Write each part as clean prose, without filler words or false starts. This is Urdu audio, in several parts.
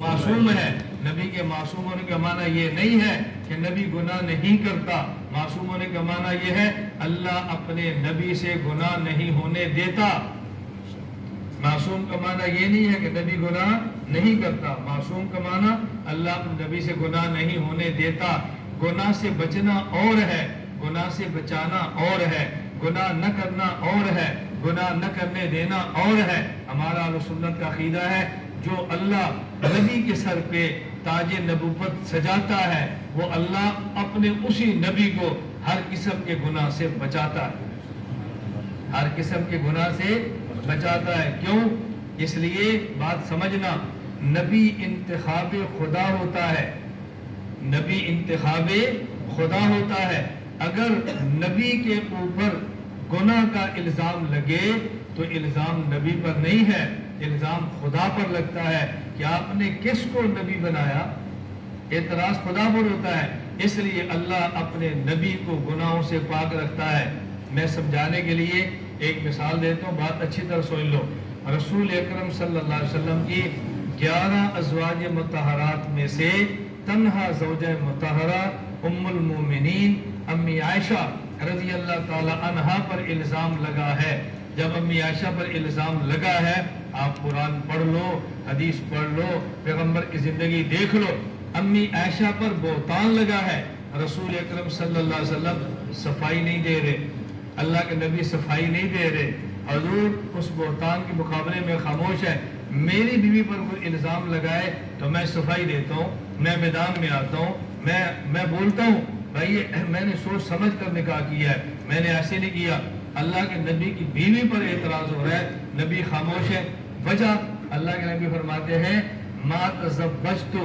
معصوم ہے. نبی کے معصوم ہونے کا معنی یہ نہیں ہے کہ نبی گناہ نہیں کرتا. معصوم ہونے کا معنی یہ ہے اللہ اپنے نبی سے گناہ نہیں ہونے دیتا. معصوم کا معنی یہ نہیں ہے کہ نبی گناہ نہیں کرتا. معصوم کا معنی اللہ اپنے نبی سے گناہ نہیں ہونے دیتا. گناہ سے بچنا اور ہے، گناہ سے بچانا اور ہے، گناہ نہ کرنا اور ہے، گناہ نہ کرنے دینا اور ہے. ہمارا اہل سنت کا عقیدہ ہے جو اللہ نبی کے سر پہ تاج نبوت سجاتا ہے وہ اللہ اپنے اسی نبی کو ہر قسم کے گناہ سے بچاتا ہے. ہر قسم کے گناہ سے بچاتا ہے. کیوں؟ اس لیے بات سمجھنا، نبی انتخاب خدا ہوتا ہے. نبی انتخاب خدا ہوتا ہے. اگر نبی کے اوپر گناہ کا الزام لگے تو الزام نبی پر نہیں ہے، الزام خدا پر لگتا ہے کہ آپ نے کس کو نبی بنایا. اعتراض خدا پر ہوتا ہے. اس لیے اللہ اپنے نبی کو گناہوں سے پاک رکھتا ہے. میں سمجھانے کے لیے ایک مثال دیتا ہوں، بات اچھی طرح سن لو. رسول اکرم صلی اللہ علیہ وسلم کی 11 ازواج مطہرات میں سے تنہا زوجہ مطہرہ ام المومنین امی عائشہ رضی اللہ تعالی عنہا پر الزام لگا ہے. جب امی عائشہ پر الزام لگا ہے، آپ قرآن پڑھ لو، حدیث پڑھ لو، پیغمبر کی زندگی دیکھ لو. امی عائشہ پر بہتان لگا ہے. رسول اکرم صلی اللہ علیہ وسلم صفائی نہیں دے رہے، اللہ کے نبی صفائی نہیں دے رہے. حضور اس بہتان کے مقابلے میں خاموش ہے. میری بیوی پر کوئی الزام لگائے تو میں صفائی دیتا ہوں، میں میدان میں آتا ہوں، میں بولتا ہوں بھائی میں نے سوچ سمجھ کر نکاح کیا ہے، میں نے ایسے نہیں کیا. اللہ کے نبی کی بیوی پر اعتراض ہو رہا ہے، نبی خاموش ہے. وجہ اللہ کے نبی فرماتے ہیں ما تزوجت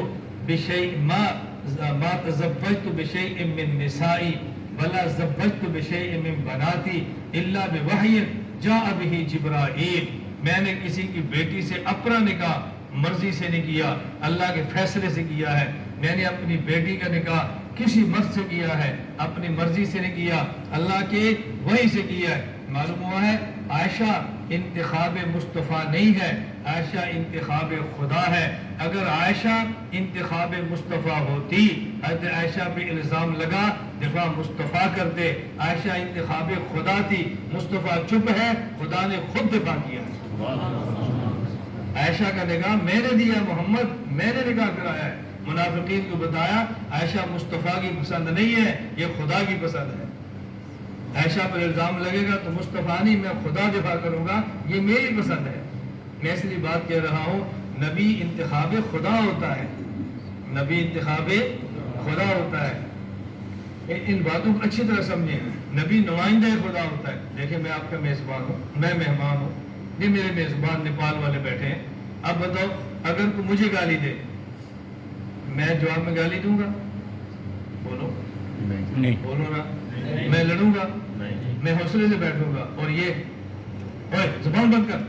بشیء من نسائی ولا زوجت بشیء من بناتی الا بوحی جاء به جبرائیل. میں نے کسی کی بیٹی سے اپنا نکاح مرضی سے نہیں کیا، اللہ کے فیصلے سے کیا ہے. میں نے اپنی بیٹی کا نکاح کسی مرد سے کیا ہے، اپنی مرضی سے نہیں کیا، اللہ کے وحی سے کیا ہے. معلوم ہوا ہے عائشہ انتخاب مصطفیٰ نہیں ہے، عائشہ انتخاب خدا ہے. اگر عائشہ انتخاب مصطفیٰ ہوتی، حضرت عائشہ پہ الزام لگا، دفاع مصطفیٰ کرتے. عائشہ انتخاب خدا تھی، مصطفیٰ چپ ہے، خدا نے خود دفاع کیا. عائشہ کا نکاح میں نے دیا، محمد میں نے نکاح کرایا ہے. منافقین کو بتایا عائشہ مصطفیٰ کی پسند نہیں ہے، یہ خدا کی پسند ہے. عائشہ پر الزام لگے گا تو مصطفیٰ نہیں، میں خدا دفاع کروں گا، یہ میری پسند ہے. میں اس لیے بات کہہ رہا ہوں نبی انتخاب خدا ہوتا ہے، نبی انتخاب خدا ہوتا ہے. ان باتوں کو اچھی طرح سمجھیں. نبی نمائندہ خدا ہوتا ہے. دیکھیں میں آپ کا میزبان ہوں، میں مہمان ہوں، یہ میرے میزبان نیپال والے بیٹھے ہیں. اب بتاؤ اگر کوئی مجھے گالی دے، میں جواب میں گالی دوں گا؟ بولو نہیں، بولو نا. میں لڑوں گا؟ میں حوصلے سے بیٹھوں گا. اور یہ اوے زبان بند کر،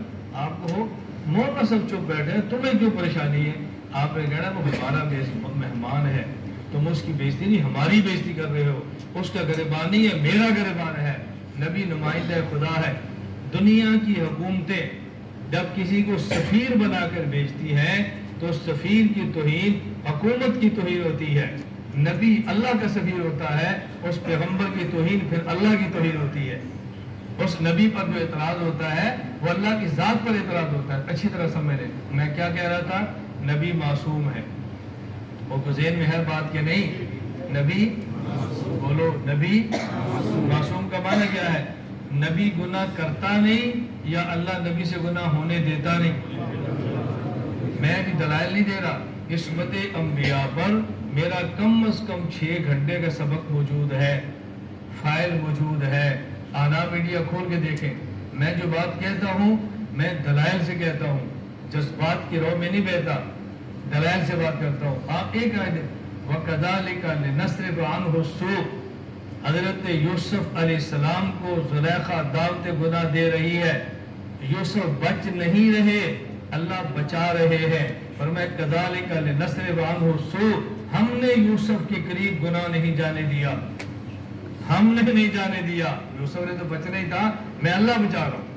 آپ کو موقع سب چپ بیٹھے ہیں، تمہیں کیوں پریشانی ہے؟ آپ نے کہنا وہ ہمارا مہمان ہے، تم اس کی بےزتی نہیں ہماری بےزتی کر رہے ہو. اس کا گریبان نہیں ہے، میرا گریبان ہے. نبی نمائندہ خدا ہے. دنیا کی حکومتیں جب کسی کو سفیر بنا کر بھیجتی ہیں تو سفیر کی توہین حکومت کی توہین ہوتی ہے. نبی اللہ کا سفیر ہوتا ہے، اس پیغمبر کی توہین پھر اللہ کی توہین ہوتی ہے. اس نبی پر جو اعتراض ہوتا ہے وہ اللہ کی ذات پر اعتراض ہوتا ہے. اچھی طرح سمجھ لیں. میں کیا کہہ رہا تھا؟ نبی معصوم ہے. وہ تو ذہن میں ہے بات کہ نہیں؟ نبی بولو، نبی معصوم کا معنی کیا ہے؟ نبی گناہ کرتا نہیں یا اللہ نبی سے گناہ ہونے دیتا نہیں. میں بھی دلائل نہیں دے رہا. عصمت انبیاء پر میرا کم از کم 6 گھنٹے کا سبق موجود ہے، فائل موجود ہے. آنا میڈیا کھول کے دیکھیں. میں جو بات کہتا ہوں میں دلائل سے کہتا ہوں، جذبات کی رو میں نہیں بہتا، دلائل سے بات کرتا ہوں. آپ ایک آیت وَكَذَلِكَ لِنَصْرِفَ عَنْهُ السُّوءَ. حضرت یوسف علیہ السلام کو زلیخا دعوت گناہ دے رہی ہے، یوسف بچ نہیں رہے، اللہ بچا رہے ہیں. فرمایا كَذَلِكَ لِنَصْرِفَ عَنْهُ السُّوءَ. ہم نے یوسف کے قریب گناہ نہیں جانے دیا، ہم نے نہیں جانے دیا. یوسف نے تو بچنا ہی تھا، میں اللہ بچا رہا ہوں.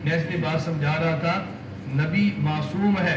میں اس کی بات سمجھا رہا تھا. نبی معصوم ہے،